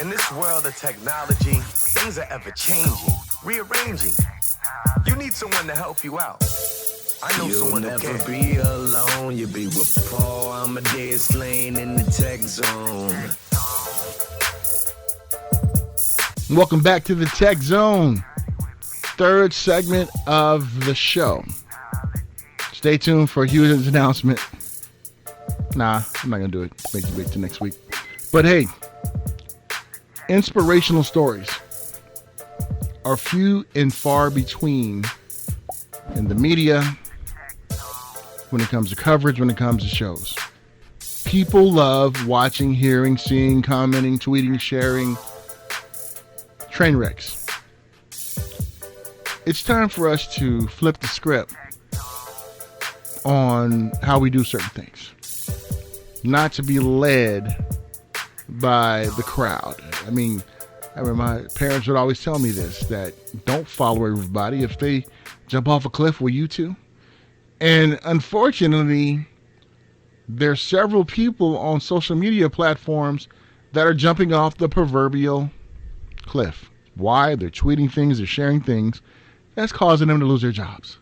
In this world of technology, things are ever changing, rearranging. You need someone to help you out. I know someone who can. You'll never be alone. You'll be with Paul. I'm a dead slain in the Techzone. Welcome back to the Techzone, third segment of the show. Stay tuned for Hughes' announcement. Nah, I'm not going to do it. Make you wait till next week. But hey, inspirational stories are few and far between in the media when it comes to coverage, when it comes to shows. People love watching, hearing, seeing, commenting, tweeting, sharing train wrecks. It's time for us to flip the script on how we do certain things. Not to be led by the crowd. I mean, I remember my parents would always tell me this, that don't follow everybody. If they jump off a cliff, will you too? And unfortunately, there's several people on social media platforms that are jumping off the proverbial cliff. Why? They're tweeting things, they're sharing things that's causing them to lose their jobs.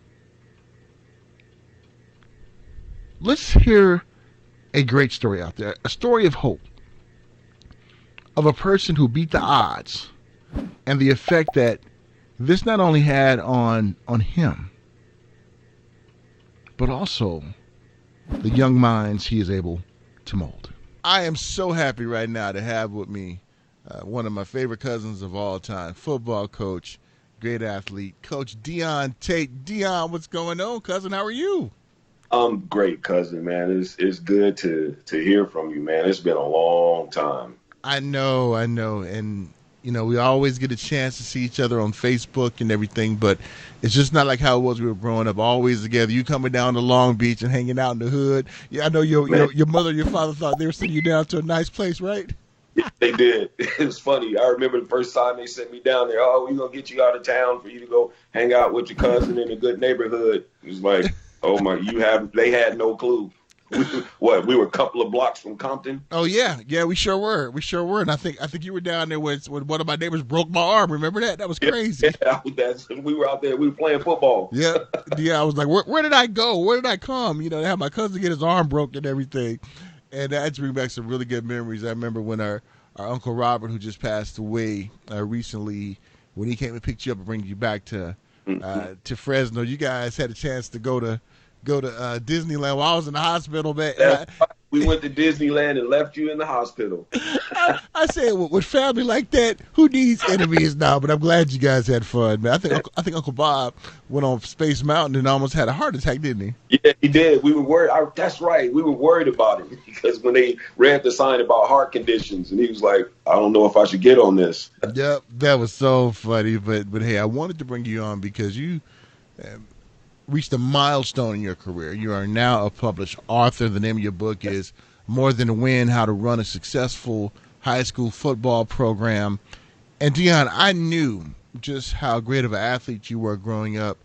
Let's hear a great story out there, a story of hope, of a person who beat the odds and the effect that this not only had on him, but also the young minds he is able to mold. I am so happy right now to have with me one of my favorite cousins of all time, football coach, great athlete, Coach Dion Tate. Dion, what's going on, cousin? How are you? I'm great, cousin, man. It's good to hear from you, man. It's been a long time. I know. And, you know, we always get a chance to see each other on Facebook and everything, but it's just not like how it was when we were growing up, always together. You coming down to Long Beach and hanging out in the hood. Yeah, I know your mother and your father thought they were sending you down to a nice place, right? Yeah, they did. It was funny. I remember the first time they sent me down there. Oh, we're going to get you out of town for you to go hang out with your cousin in a good neighborhood. It was like, oh, my, they had no clue. We were a couple of blocks from Compton. Oh yeah, we sure were. And I think you were down there when one of my neighbors broke my arm. Remember that? That was crazy. Yeah, we were out there. We were playing football. Yeah. I was like, where did I go? Where did I come? You know, to have my cousin get his arm broken and everything, and that brings back some really good memories. I remember when our Uncle Robert, who just passed away recently, when he came and picked you up and bring you back to Fresno. You guys had a chance to go to Disneyland while I was in the hospital, man. We went to Disneyland and left you in the hospital. I said, with family like that, who needs enemies now? But I'm glad you guys had fun, man. I think Uncle Bob went on Space Mountain and almost had a heart attack, didn't he? Yeah, he did. We were worried. That's right. We were worried about him because when they read the sign about heart conditions, and he was like, I don't know if I should get on this. Yep, that was so funny. But hey, I wanted to bring you on because you reached a milestone in your career. You are now a published author. The name of your book is More Than a Win: How to Run a Successful High School Football Program. And Dion, I knew just how great of an athlete you were growing up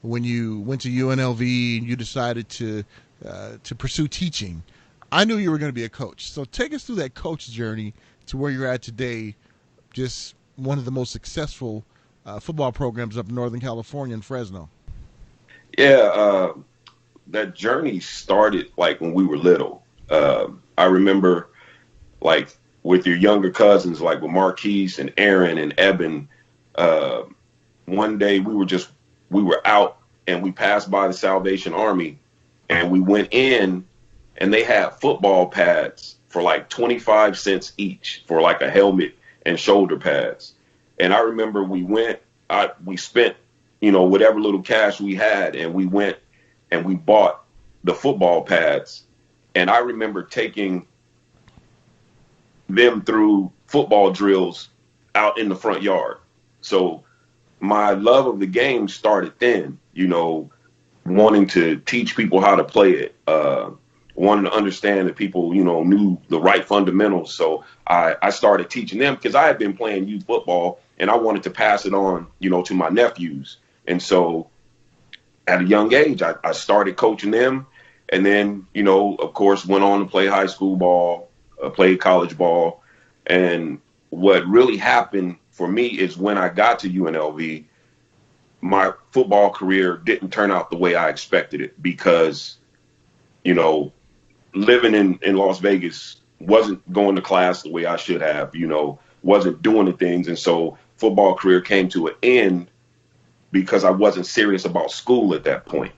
when you went to UNLV and you decided to pursue teaching. I knew you were going to be a coach. So take us through that coach journey to where you're at today, just one of the most successful football programs up in Northern California in Fresno. Yeah, that journey started like when we were little. I remember like with your younger cousins, like with Marquise and Aaron and Eben, one day we were out and we passed by the Salvation Army and we went in and they had football pads for like 25 cents each for like a helmet and shoulder pads. And I remember we spent, whatever little cash we had, and we went and we bought the football pads. And I remember taking them through football drills out in the front yard. So my love of the game started then, wanting to teach people how to play it, wanting to understand that people, knew the right fundamentals. So I started teaching them because I had been playing youth football and I wanted to pass it on, to my nephews. And so at a young age, I started coaching them and then, of course, went on to play high school ball, played college ball. And what really happened for me is when I got to UNLV, my football career didn't turn out the way I expected it because, you know, living in Las Vegas, wasn't going to class the way I should have, wasn't doing the things. And so football career came to an end because I wasn't serious about school at that point.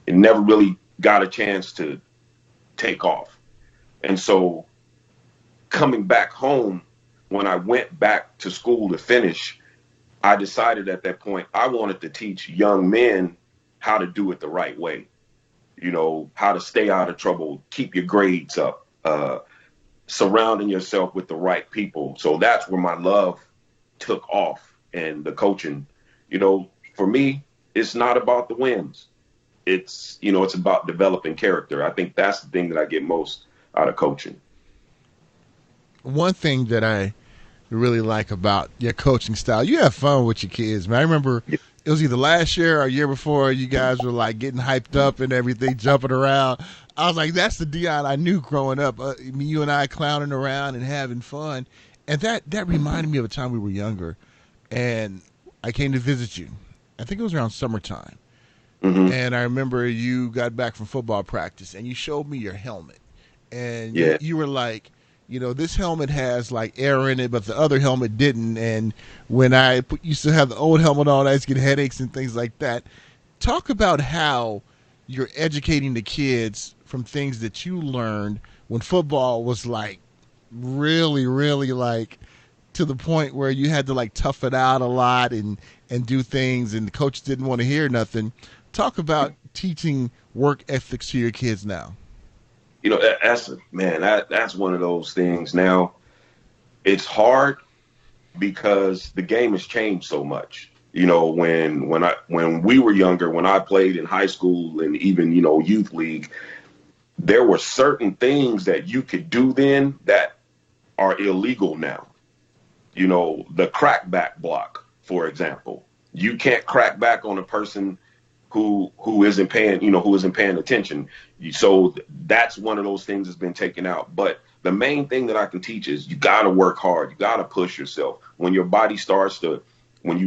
It never really got a chance to take off. And so coming back home, when I went back to school to finish, I decided at that point I wanted to teach young men how to do it the right way. How to stay out of trouble, keep your grades up, surrounding yourself with the right people. So that's where my love took off. And the coaching, for me, it's not about the wins. It's about developing character. I think that's the thing that I get most out of coaching. One thing that I really like about your coaching style, you have fun with your kids, man. I remember it was either last year or a year before, you guys were like getting hyped up and everything, jumping around. I was like, that's the Dion I knew growing up. You and I clowning around and having fun. And that reminded me of a time we were younger. And I came to visit you. I think it was around summertime. Mm-hmm. And I remember you got back from football practice and you showed me your helmet. And you were like, this helmet has like air in it, but the other helmet didn't. And when I used to have the old helmet on, I used to get headaches and things like that. Talk about how you're educating the kids from things that you learned when football was like really, really like to the point where you had to like tough it out a lot and do things, and the coach didn't want to hear nothing. Talk about teaching work ethics to your kids now. That's one of those things. Now, it's hard because the game has changed so much. When we were younger, when I played in high school and even youth league, there were certain things that you could do then that are illegal now. The crackback block, for example. You can't crack back on a person who isn't paying attention. So that's one of those things that's been taken out. But the main thing that I can teach is you got to work hard. You got to push yourself. When you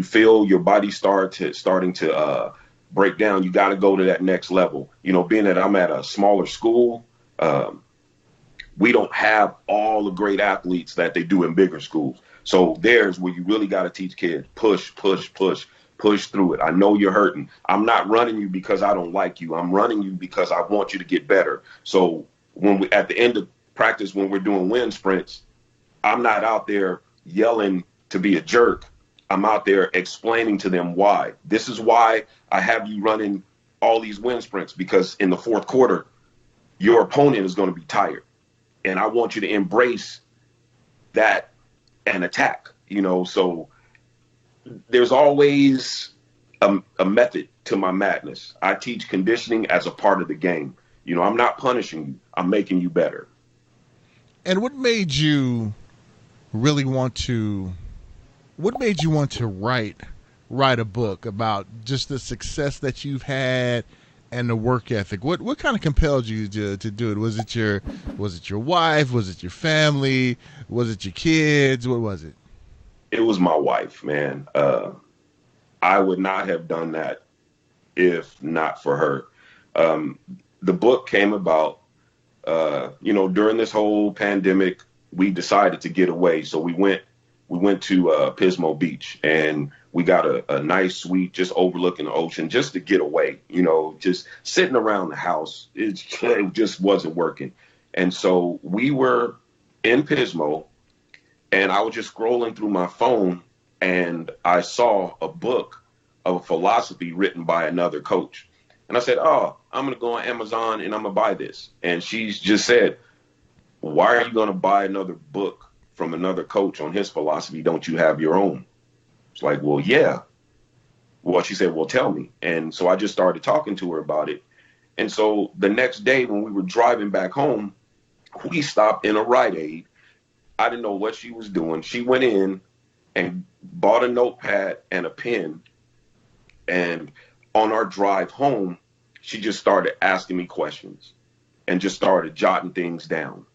feel your body starting to break down, you got to go to that next level. Being that I'm at a smaller school, we don't have all the great athletes that they do in bigger schools. So there's where you really got to teach kids, push through it. I know you're hurting. I'm not running you because I don't like you. I'm running you because I want you to get better. So at the end of practice, when we're doing wind sprints, I'm not out there yelling to be a jerk. I'm out there explaining to them why. This is why I have you running all these wind sprints, because in the fourth quarter, your opponent is going to be tired. And I want you to embrace that and attack, so there's always a method to my madness. I teach conditioning as a part of the game. I'm not punishing you. I'm making you better. And what made you want to write a book about just the success that you've had and the work ethic? What kind of compelled you to do it? Was it your wife? Was it your family? Was it your kids? What was it? It was my wife, man. I would not have done that if not for her. The book came about, during this whole pandemic. We decided to get away, so we went to Pismo Beach, and we got a nice suite just overlooking the ocean, just to get away. Just sitting around the house, it just wasn't working. And so we were in Pismo, and I was just scrolling through my phone, and I saw a book of a philosophy written by another coach. And I said, oh, I'm going to go on Amazon and I'm going to buy this. And she's just said, why are you going to buy another book from another coach on his philosophy? Don't you have your own? It's like, well, yeah. Well, she said, well, tell me. And so I just started talking to her about it. And so the next day when we were driving back home, we stopped in a Rite Aid. I didn't know what she was doing. She went in and bought a notepad and a pen. And on our drive home, she just started asking me questions and just started jotting things down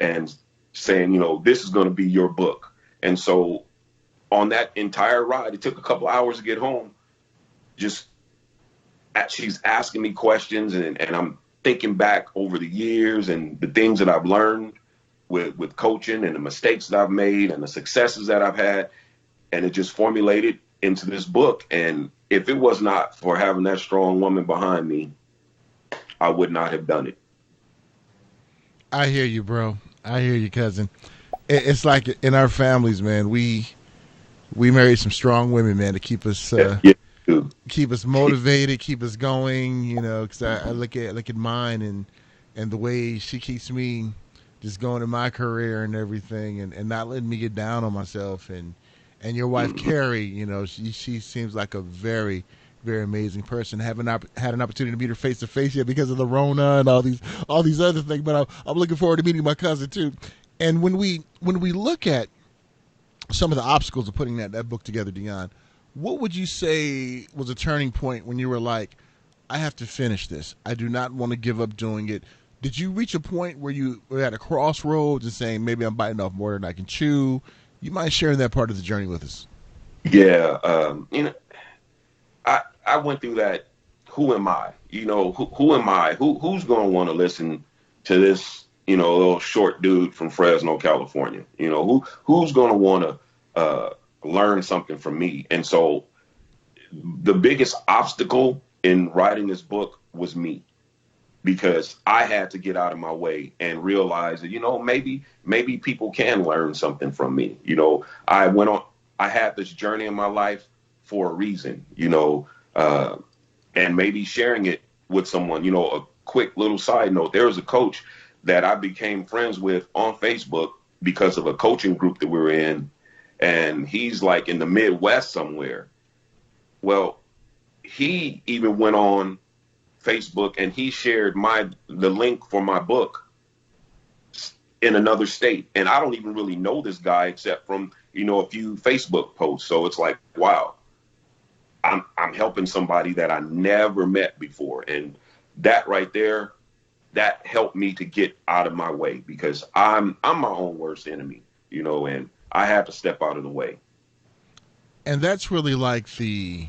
and saying, this is going to be your book. And so on that entire ride, it took a couple hours to get home. Just she's asking me questions, and I'm thinking back over the years and the things that I've learned with coaching and the mistakes that I've made and the successes that I've had. And it just formulated into this book. And if it was not for having that strong woman behind me, I would not have done it. I hear you, bro. I hear you, cousin. It's like in our families, man. We married some strong women, man, to keep us motivated, keep us going. You know, because I look at mine and the way she keeps me just going in my career and everything, and not letting me get down on myself. And your wife Carrie, you know, she seems like a very very amazing person. Haven't had an opportunity to meet her face to face yet because of the Rona and all these other things. But I'm looking forward to meeting my cousin too. And when we look at some of the obstacles of putting that book together, Dion, what would you say was a turning point when you were like, I have to finish this. I do not want to give up doing it. Did you reach a point where you were at a crossroads and saying, maybe I'm biting off more than I can chew? You mind sharing that part of the journey with us? Yeah. You know, I went through that. Who am I? You know, who am I? Who's going to want to listen to this, you know, little short dude from Fresno, California? You know, who's going to want to learn something from me? And so the biggest obstacle in writing this book was me, because I had to get out of my way and realize that, you know, maybe people can learn something from me. You know, I had this journey in my life for a reason, you know, and maybe sharing it with someone. You know, a quick little side note, there was a coach that I became friends with on Facebook because of a coaching group that we were in. And he's like in the Midwest somewhere. Well, he even went on Facebook and he shared the link for my book in another state. And I don't even really know this guy except from, you know, a few Facebook posts. So it's like, wow, I'm helping somebody that I never met before. And that right there, that helped me to get out of my way, because I'm my own worst enemy, you know, and I have to step out of the way. And that's really like the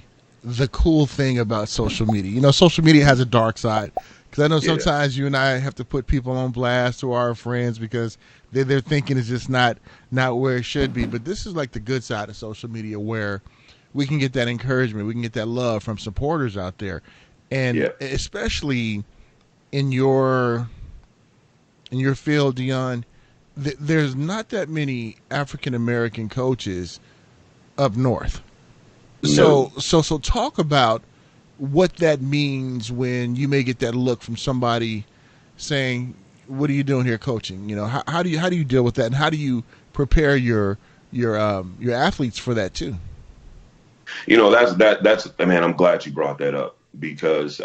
cool thing about social media. You know, social media has a dark side, because I know sometimes you and I have to put people on blast who are our friends because their thinking is just not where it should be. But this is like the good side of social media, where we can get that encouragement, we can get that love from supporters out there, and especially in your field, Dion. There's not that many African American coaches up north. No. So talk about what that means when you may get that look from somebody saying, "What are you doing here, coaching?" You know, how do you deal with that, and how do you prepare your athletes for that too? You know, that's man, I'm glad you brought that up, because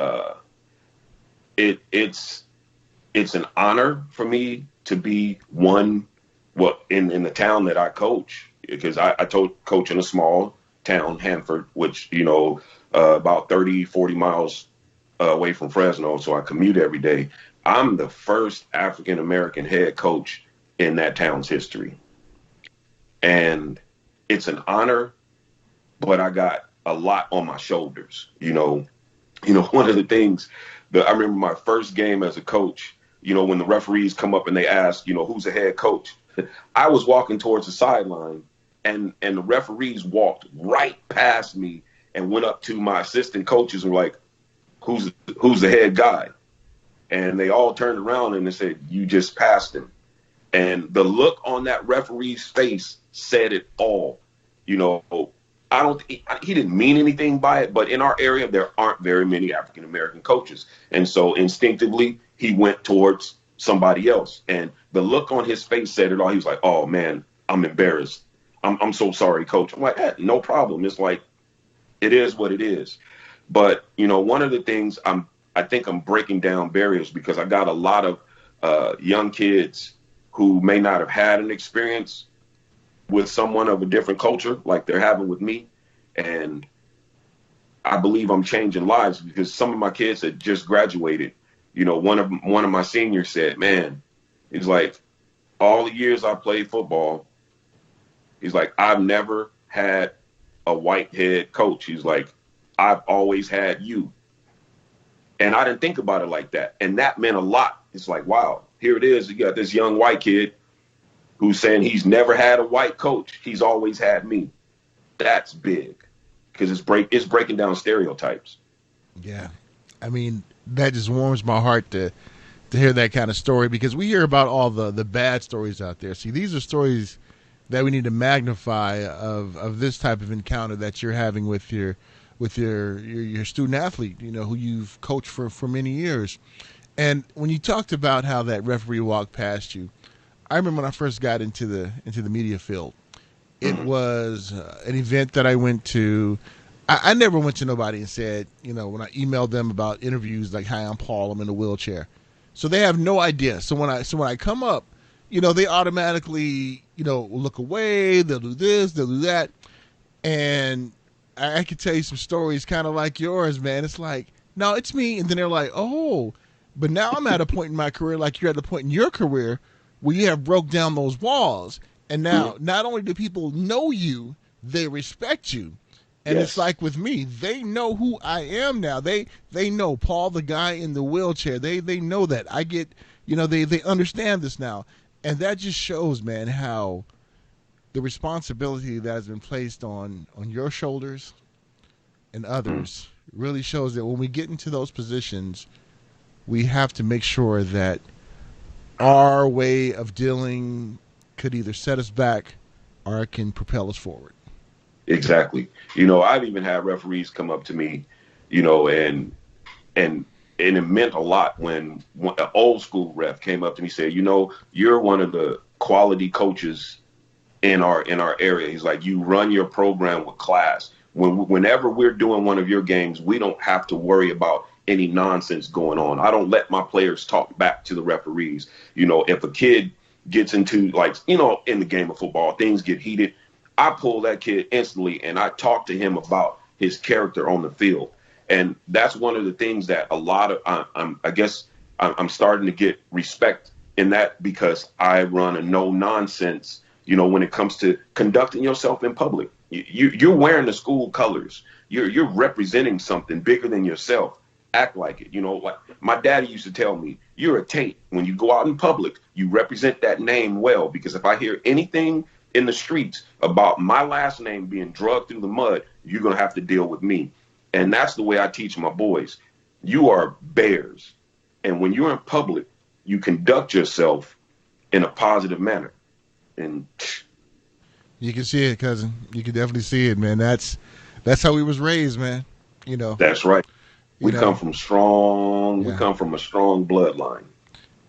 it's an honor for me to be one, in the town that I coach, because I coach in a small town, Hanford, which, you know, about 30-40 miles away from Fresno. So I commute every day. I'm the first African American head coach in that town's history. And it's an honor, but I got a lot on my shoulders. One of the things that I remember my first game as a coach, you know, when the referees come up and they ask, you know, who's the head coach? I was walking towards the sideline, and the referees walked right past me and went up to my assistant coaches and were like, who's the head guy? And they all turned around and they said, you just passed him. And the look on that referee's face said it all. You know, he didn't mean anything by it, but in our area, there aren't very many African American coaches. And so instinctively, he went towards somebody else. And the look on his face said it all. He was like, oh, man, I'm embarrassed. I'm so sorry, coach. I'm like, no problem. It's like, it is what it is. But, you know, one of the things I think I'm breaking down barriers, because I got a lot of young kids who may not have had an experience with someone of a different culture like they're having with me. And I believe I'm changing lives, because some of my kids that just graduated, you know, one of my seniors said, man, he's like, all the years I played football, He's like, I've never had a white head coach. He's like, I've always had you. And I didn't think about it like that. And that meant a lot. It's like, wow, here it is. You got this young white kid who's saying he's never had a white coach. He's always had me. That's big because it's breaking down stereotypes. Yeah. I mean, that just warms my heart to hear that kind of story, because we hear about all the bad stories out there. See, these are stories that we need to magnify of this type of encounter that you're having with your student athlete, who you've coached for many years. And when you talked about how that referee walked past you, I remember when I first got into the media field. It was an event that I went to. I never went to nobody and said, when I emailed them about interviews, like, "Hi, I'm Paul. I'm in a wheelchair." So they have no idea. So when I come up, they automatically, look away. They'll do this, they'll do that, and I could tell you some stories kind of like yours, man. It's like, no, it's me, and then they're like, oh, but now I'm at a point in my career, like you're at the point in your career, where you have broke down those walls, and now not only do people know you, they respect you. And It's like with me, they know who I am now. They know Paul, the guy in the wheelchair. They know that. I get, they understand this now. And that just shows, man, how the responsibility that has been placed on your shoulders and others really shows that when we get into those positions, we have to make sure that our way of dealing could either set us back or it can propel us forward. Exactly. I've even had referees come up to me, and it meant a lot when an old school ref came up to me and said, you're one of the quality coaches in our area. He's like, you run your program with class. Whenever we're doing one of your games, we don't have to worry about any nonsense going on. I don't let my players talk back to the referees. If a kid gets into, like, in the game of football, things get heated, I pull that kid instantly and I talk to him about his character on the field. And that's one of the things that a lot of, I guess I'm starting to get respect in that, because I run a no nonsense, when it comes to conducting yourself in public. You're wearing the school colors. You're representing something bigger than yourself. Act like it. Like my daddy used to tell me, you're a Tate. When you go out in public, you represent that name well, because if I hear anything in the streets about my last name being drugged through the mud, you're going to have to deal with me. And that's the way I teach my boys. You are bears. And when you're in public, you conduct yourself in a positive manner. And you can see it, cousin. You can definitely see it, man. That's how we was raised, man. That's right. We come from strong. Yeah. We come from a strong bloodline.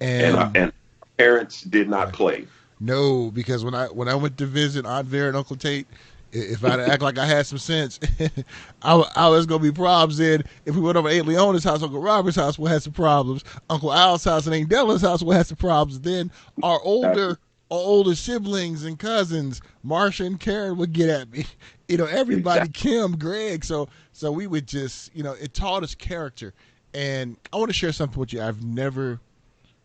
And parents did not play. No, because when I went to visit Aunt Vera and Uncle Tate, if I'd act like I had some sense, I was gonna be problems. Then if we went over to Aunt Leona's house, Uncle Robert's house, we'll have some problems. Uncle Al's house and Aunt Della's house, we'll have some problems. Then our older siblings and cousins, Marsha and Karen, would get at me. Everybody, exactly. Kim, Greg. So we would just, it taught us character. And I want to share something with you I've never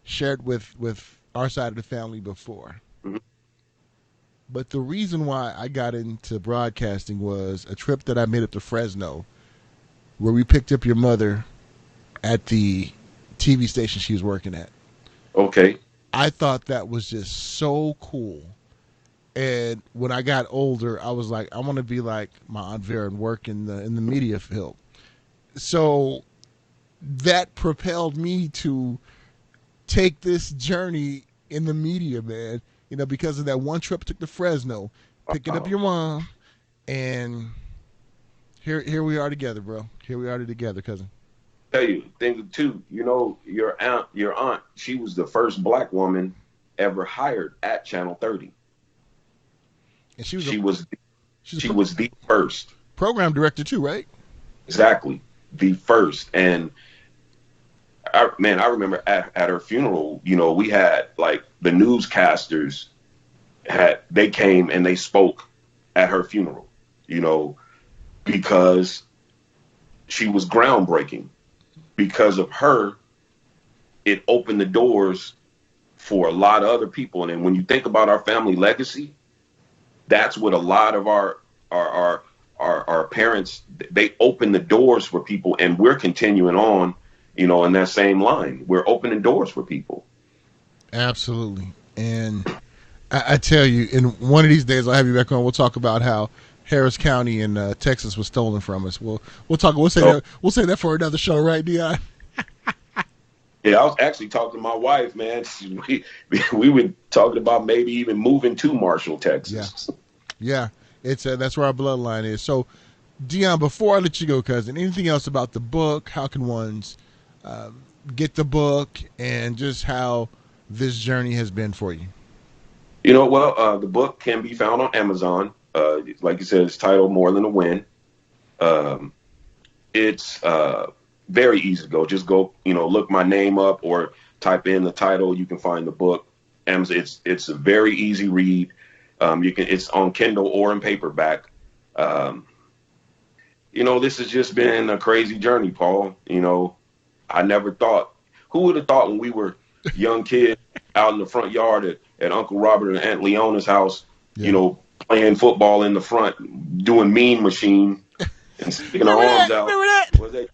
shared with our side of the family before. Mm-hmm. But the reason why I got into broadcasting was a trip that I made up to Fresno, where we picked up your mother at the TV station she was working at. Okay. I thought that was just so cool. And when I got older, I was like, I want to be like my Aunt Vera and work in the media field. So that propelled me to take this journey in the media, man. Because of that one trip I took to Fresno, picking up your mom, and here we are together, bro. Here we are together, cousin. Tell you, thing too. Your aunt, she was the first black woman ever hired at Channel 30. And she was the first program director too, right? Exactly, the first. And I remember at her funeral, we had, like, the newscasters they came and they spoke at her funeral, because she was groundbreaking. Because of her, it opened the doors for a lot of other people. And then when you think about our family legacy, that's what a lot of our our our parents, they open the doors for people, and we're continuing on, in that same line. We're opening doors for people. Absolutely. And I tell you, in one of these days, I'll have you back on. We'll talk about how Harris County in Texas was stolen from us. We'll talk. We'll say that. We'll say that for another show, right, Dion? Yeah, I was actually talking to my wife, man. We were talking about maybe even moving to Marshall, Texas. Yeah. It's that's where our bloodline is. So, Dion, before I let you go, cousin, anything else about the book? How can ones get the book, and just how this journey has been for you? Well, the book can be found on Amazon. Like you said, it's titled More Than a Win. Um, it's very easy to go. Just go, look my name up or type in the title. You can find the book. Amazon. It's a very easy read. It's on Kindle or in paperback. This has just been a crazy journey, Paul. I never thought, who would have thought when we were young kids out in the front yard at Uncle Robert and Aunt Leona's house, playing football in the front, doing mean machine and sticking our arms out. Was that?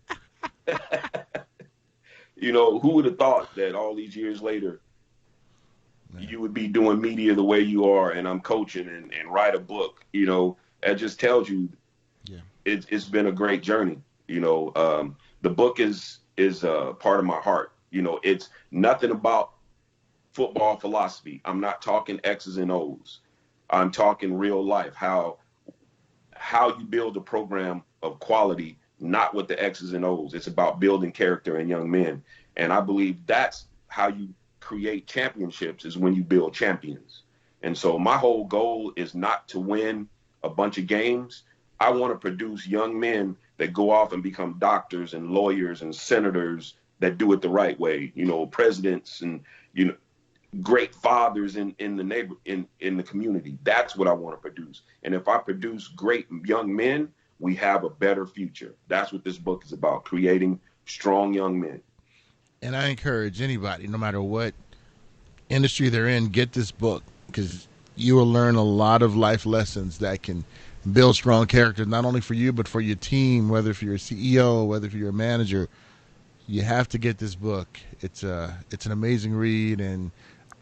Who would have thought that all these years later, you would be doing media the way you are, and I'm coaching and write a book. That just tells you, it's been a great journey. The book is part of my heart. It's nothing about football philosophy. I'm not talking X's and O's. I'm talking real life, how you build a program of quality, not with the X's and O's. It's about building character in young men. And I believe that's how you create championships, is when you build champions. And so my whole goal is not to win a bunch of games. I want to produce young men that go off and become doctors and lawyers and senators that do it the right way, presidents and, great fathers in the community. That's what I want to produce. And if I produce great young men, we have a better future. That's what this book is about, creating strong young men. And I encourage anybody, no matter what industry they're in, get this book, because you will learn a lot of life lessons that can build strong character, not only for you, but for your team, whether if you're a CEO, whether if you're a manager. You have to get this book. It's an amazing read, and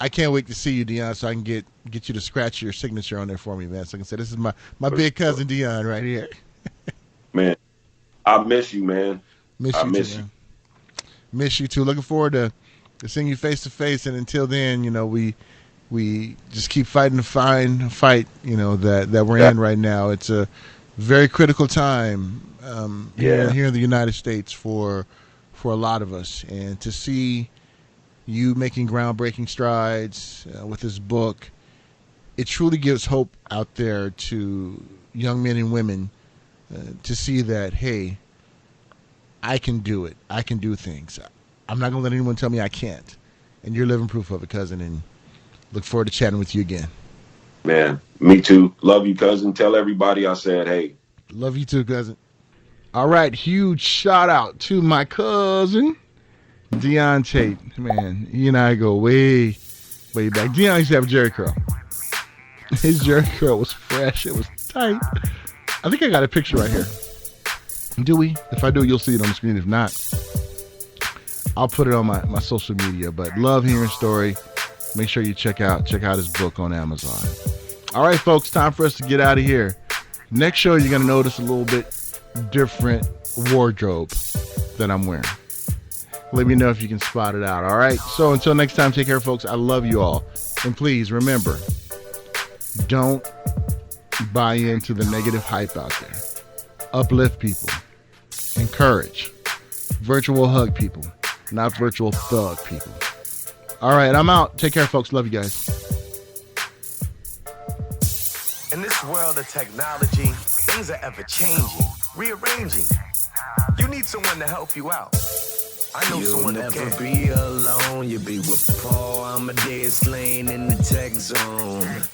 I can't wait to see you, Dion, so I can get you to scratch your signature on there for me, man. So I can say, this is my big cousin Dion right here. Man, I miss you, man. Miss you. Miss you too. Looking forward to seeing you face to face. And until then, we just keep fighting the fight, that we're in right now. It's a very critical time here in the United States for a lot of us. And to see you making groundbreaking strides with this book, it truly gives hope out there to young men and women to see that, hey, I can do it. I can do things. I'm not going to let anyone tell me I can't. And you're living proof of it, cousin, and look forward to chatting with you again. Man, me too. Love you, cousin. Tell everybody I said, hey. Love you too, cousin. All right, huge shout out to my cousin, Dion Tate. Man, he and I go way, way back. Dion used to have a Jerry curl. His Jerry curl was fresh. It was tight. I think I got a picture right here. Do we? If I do, you'll see it on the screen. If not, I'll put it on my social media. But love hearing story. Make sure you check out his book on Amazon. All right, folks, time for us to get out of here. Next show, you're going to notice a little bit different wardrobe that I'm wearing. Let me know if you can spot it out. All right. So until next time, take care, folks. I love you all. And please remember, don't buy into the negative hype out there. Uplift people. Encourage. Virtual hug people, not virtual thug people. All right. I'm out. Take care, folks. Love you guys. In this world of technology, things are ever changing, rearranging. You need someone to help you out. I know someone who can. You'll never be alone. You'll be with Paul. I'm a dead slain in the Techzone.